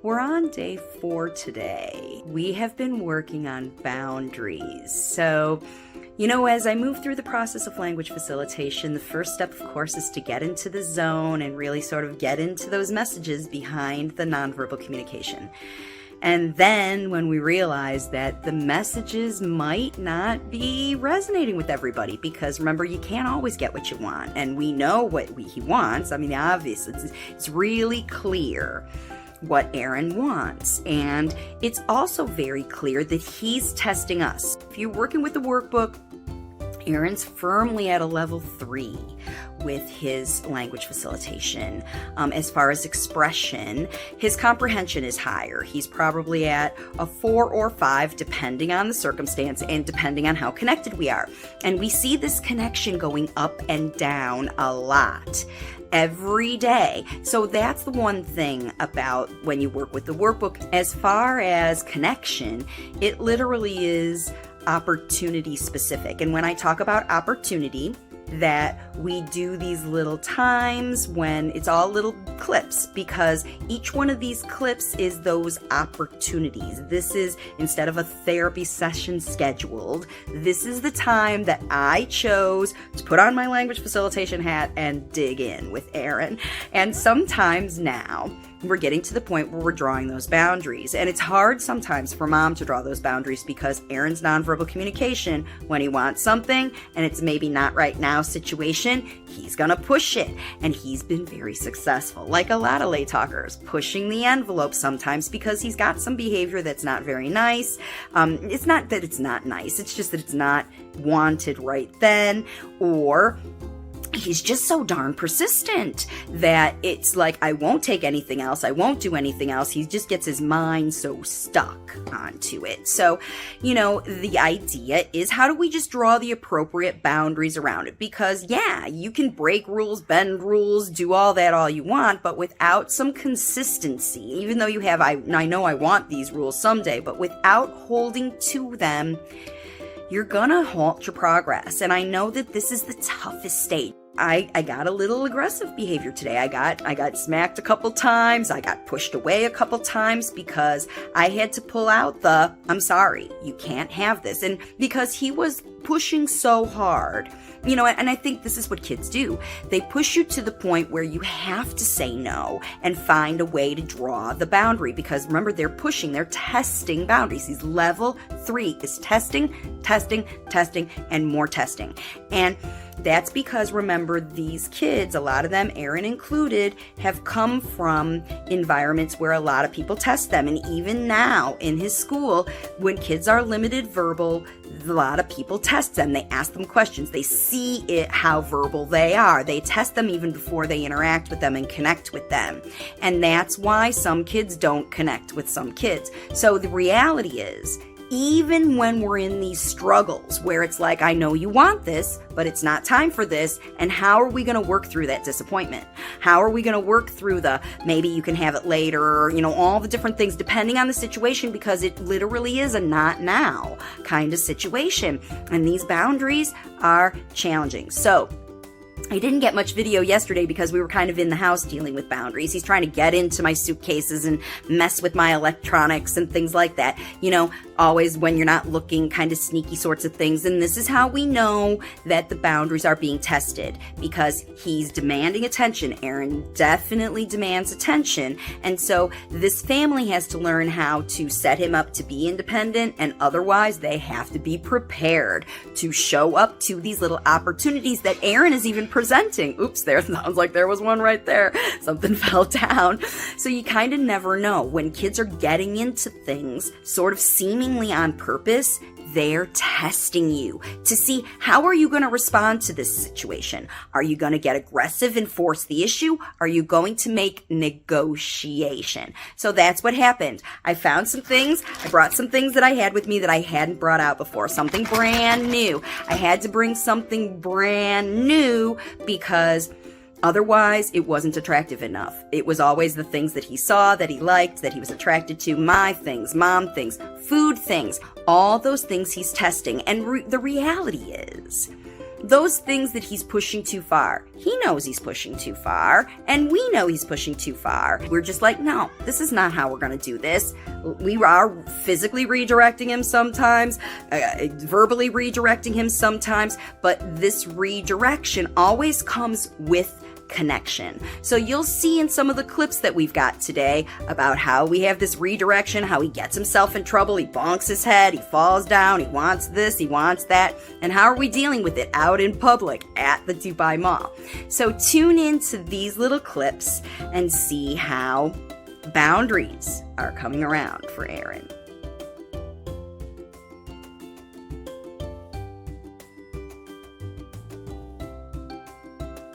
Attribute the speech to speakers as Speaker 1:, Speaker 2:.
Speaker 1: We're on day 4 today. We have been working on boundaries. So, as I move through the process of language facilitation, the first step, of course, is to get into the zone and really sort of get into those messages behind the nonverbal communication. And then when we realize that the messages might not be resonating with everybody, because remember, you can't always get what you want. And we know what he wants. I mean, obviously, it's really clear what Aaron wants. And it's also very clear that he's testing us. If you're working with the workbook, Aaron's firmly at a level 3 with his language facilitation. As far as expression, his comprehension is higher. He's probably at a 4 or 5, depending on the circumstance and depending on how connected we are. And we see this connection going up and down a lot every day. So that's the one thing about when you work with the workbook. As far as connection, it literally is opportunity specific. And when I talk about opportunity, that we do these little times when it's all little clips, because each one of these clips is those opportunities. This is, instead of a therapy session scheduled, this is the time that I chose to put on my language facilitation hat and dig in with Aaron. And sometimes now we're getting to the point where we're drawing those boundaries. And it's hard sometimes for mom to draw those boundaries, because Aaron's nonverbal communication, when he wants something and it's maybe not right now situation, he's gonna push it. And he's been very successful, like a lot of lay talkers, pushing the envelope sometimes because he's got some behavior that's not very nice. It's not that it's not nice, it's just that it's not wanted right then, or he's just so darn persistent that it's like, I won't take anything else. I won't do anything else. He just gets his mind so stuck onto it. So, the idea is, how do we just draw the appropriate boundaries around it? Because yeah, you can break rules, bend rules, do all that all you want, but without some consistency, even though you have, I know I want these rules someday, but without holding to them, you're gonna halt your progress. And I know that this is the toughest stage. I got a little aggressive behavior today. I got smacked a couple times. I got pushed away a couple times because I had to pull out the, I'm sorry, you can't have this. And because he was pushing so hard, and I think this is what kids do. They push you to the point where you have to say no and find a way to draw the boundary, because remember, they're pushing, they're testing boundaries. He's level 3 is testing, and more testing. And that's because, remember, these kids, a lot of them, Aaron included, have come from environments where a lot of people test them. And even now in his school, when kids are limited verbal, a lot of people test them. They ask them questions. They see it, how verbal they are. They test them even before they interact with them and connect with them. And that's why some kids don't connect with some kids. So the reality is, even when we're in these struggles where it's like, I know you want this, but it's not time for this, and how are we going to work through that disappointment? How are we going to work through the, maybe you can have it later, all the different things depending on the situation, because it literally is a not now kind of situation. And these boundaries are challenging. So I didn't get much video yesterday because we were kind of in the house dealing with boundaries. He's trying to get into my suitcases and mess with my electronics and things like that. Always when you're not looking, kind of sneaky sorts of things. And this is how we know that the boundaries are being tested, because he's demanding attention. Aaron definitely demands attention. And so this family has to learn how to set him up to be independent, and otherwise they have to be prepared to show up to these little opportunities that Aaron is even presenting. Oops, there sounds like there was one right there. Something fell down. So you kind of never know. When kids are getting into things sort of seemingly on purpose, they're testing you to see, how are you going to respond to this situation? Are you going to get aggressive and force the issue? Are you going to make negotiation? So that's what happened. I found some things. I brought some things that I had with me that I hadn't brought out before. Something brand new. I had to bring something brand new because otherwise, it wasn't attractive enough. It was always the things that he saw, that he liked, that he was attracted to, my things, mom things, food things, all those things he's testing. And the reality is, those things that he's pushing too far. He knows he's pushing too far, and we know he's pushing too far. We're just like, no, this is not how we're going to do this. We are physically redirecting him sometimes, verbally redirecting him sometimes, but this redirection always comes with connection. So you'll see in some of the clips that we've got today about how we have this redirection, how he gets himself in trouble, he bonks his head, he falls down, he wants this, he wants that, and how are we dealing with it out in public at the Dubai Mall. So tune into these little clips and see how boundaries are coming around for Aaron.